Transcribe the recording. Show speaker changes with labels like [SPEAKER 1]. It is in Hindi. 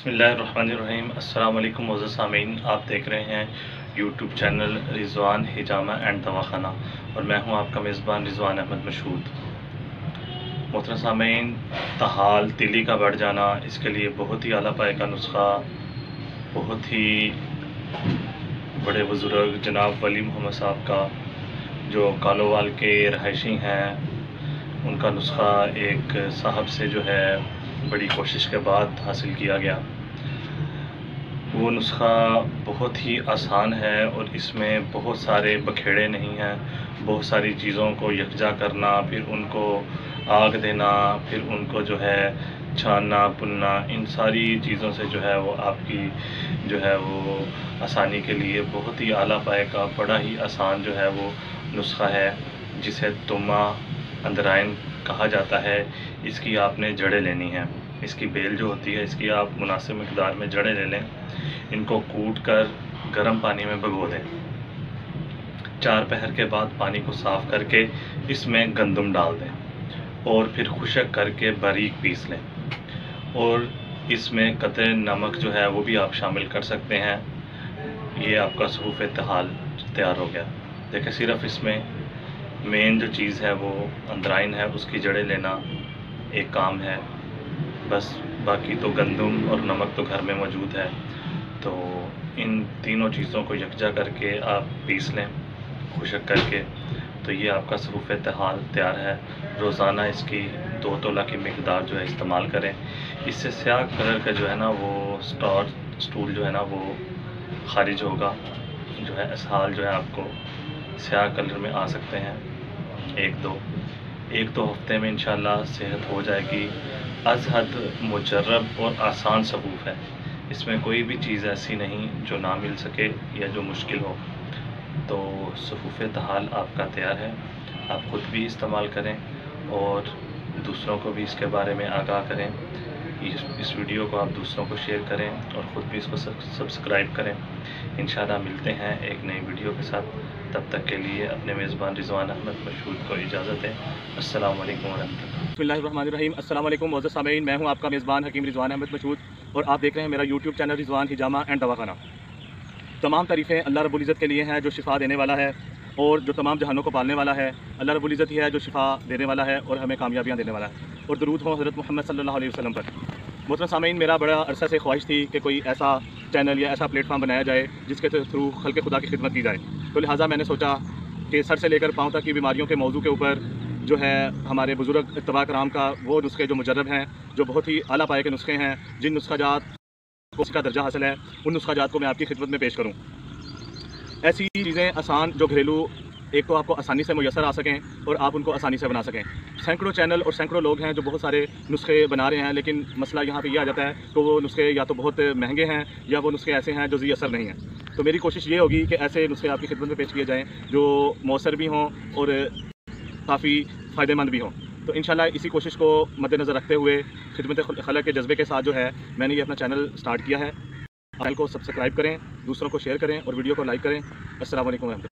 [SPEAKER 1] बिस्मिल्लाहिर्रहमानिर्रहीम। अस्सलाम वालेकुम मोअज़्ज़ज़ सामीन, आप देख रहे हैं YouTube channel Rizwan hijama and दवाखाना और मैं हूं आपका मेज़बान रिज़वान अहमद मशहूद। मोहतरम सामीन, तहाल तिली का बढ़ जाना, इसके लिए बहुत ही आला पाए का नुस्खा, बहुत ही बड़े बुज़ुर्ग जनाब वली मोहम्मद साहब का जो कालोवाल के रहायशी हैं, उनका नुस्खा एक साहब से जो है बड़ी कोशिश के बाद हासिल किया गया। वो नुस्खा बहुत ही आसान है और इसमें बहुत सारे बखेड़े नहीं हैं। बहुत सारी चीज़ों को यकजा करना, फिर उनको आग देना, फिर उनको जो है छानना पुनना, इन सारी चीज़ों से जो है वो आपकी जो है वो आसानी के लिए बहुत ही आला पाए का बड़ा ही आसान जो है वो नुस्खा है, जिसे तुम्मा अंदराइन कहा जाता है। इसकी आपने जड़ें लेनी हैं। इसकी बेल जो होती है, इसकी आप मुनासिब मिक़दार में जड़ें ले लें। इनको कूट कर गर्म पानी में भिगो दें। 4 पहर के बाद पानी को साफ़ करके इसमें गंदम डाल दें और फिर खुशक करके बारीक पीस लें और इसमें कतरे नमक जो है वो भी आप शामिल कर सकते हैं। ये आपका सरूफ़ तहाल तैयार हो गया। देखें, सिर्फ़ इसमें मेन जो चीज़ है वो अंदराइन है, उसकी जड़ें लेना एक काम है बस, बाकी तो गंदम और नमक तो घर में मौजूद है। तो इन तीनों चीज़ों को यकजा करके आप पीस लें खुशक करके, तो ये आपका सरूफ़ तहाल तैयार है। रोज़ाना इसकी 2 तोला की मिक़दार जो है इस्तेमाल करें। इससे स्याह कलर का जो है ना वो स्टूल जो है ना वो ख़ारिज होगा, जो है इसहाल जो है आपको स्याह कलर में आ सकते हैं। एक दो हफ्ते में इंशाअल्लाह सेहत हो जाएगी। अज़हद मुजर्रब और आसान सफ़ूफ़ है, इसमें कोई भी चीज़ ऐसी नहीं जो ना मिल सके या जो मुश्किल हो। तो सफ़ूफ़ तहाल आपका तैयार है। आप ख़ुद भी इस्तेमाल करें और दूसरों को भी इसके बारे में आगाह करें। इस वीडियो को आप दूसरों को शेयर करें और ख़ुद भी इसको सब्सक्राइब करें। इंशाअल्लाह मिलते हैं एक नई वीडियो के साथ। तब तक के लिए अपने मेज़बान रिज़वान अहमद मशहूद को इजाज़त दें। अस्सलाम वालेकुम वरहमतुल्लाह।
[SPEAKER 2] बिस्मिल्लाहिर्रहमानिर्रहीम। अस्सलाम वालेकुम मोअज़्ज़ज़ सामीन, मैं हूं आपका मेज़बान हकीम रिज़वान अहमद मशहूद और आप देख रहे हैं मेरा YouTube channel Rizwan hijama and दवाखाना। तमाम तारीफ़ें अल्लाह रब्बुल इज़्ज़त के लिए हैं जो शिफ़ा देने वाला है और जो तमाम जहानों को पालने वाला है। अल्लाह रब्बुल इज़्ज़त ही है जो शिफ़ा देने वाला है और हमें कामयाबियाँ देने वाला है। और दरूद हो हज़रत मोहम्मद सल्लल्लाहु अलैहि वसल्लम पर। मोहतरम सामीन, मेरा बड़ा अरसा से ख्वाहिश थी कि कोई ऐसा चैनल या ऐसा प्लेटफॉर्म बनाया जाए जिसके थ्रू खल्क़ खुदा की खिदमत की जाए। तो लिहाजा मैंने सोचा कि सर से लेकर पाँव तक की बीमारियों के मौजू के ऊपर जो है हमारे बुज़ुर्ग इत्तबा कराम का वो नुस्खे जो मुजर्रब हैं, जो बहुत ही आला पाए के नुस्खे हैं, जिन नुस्खाजात को का दर्जा हासिल है, उन नुस्खाजात को मैं आपकी खिदमत में पेश करूँ। ऐसी चीज़ें आसान जो घरेलू एक तो आपको आसानी से मुयसर आ सकें और आप उनको आसानी से बना सकें। सैकड़ों चैनल और सैकड़ों लोग हैं जो बहुत सारे नुस्खे बना रहे हैं, लेकिन मसला यहाँ पे ये आ जाता है कि वो नुस्खे या तो बहुत महंगे हैं या वो नुस्खे ऐसे हैं जो ज़ी असर नहीं हैं। तो मेरी कोशिश ये होगी कि ऐसे नुस्खे आपकी खिदमत में पेश किए जाएँ जो मौसर भी हों और काफ़ी फ़ायदेमंद भी हों। तो इंशाअल्लाह इसी कोशिश को मद्देनज़र रखते हुए खिदमत खलक़ के जज्बे के साथ जो है मैंने ये अपना चैनल स्टार्ट किया है। चैनल को सब्सक्राइब करें, दूसरों को शेयर करें और वीडियो को लाइक करें। अस्सलाम वालेकुम।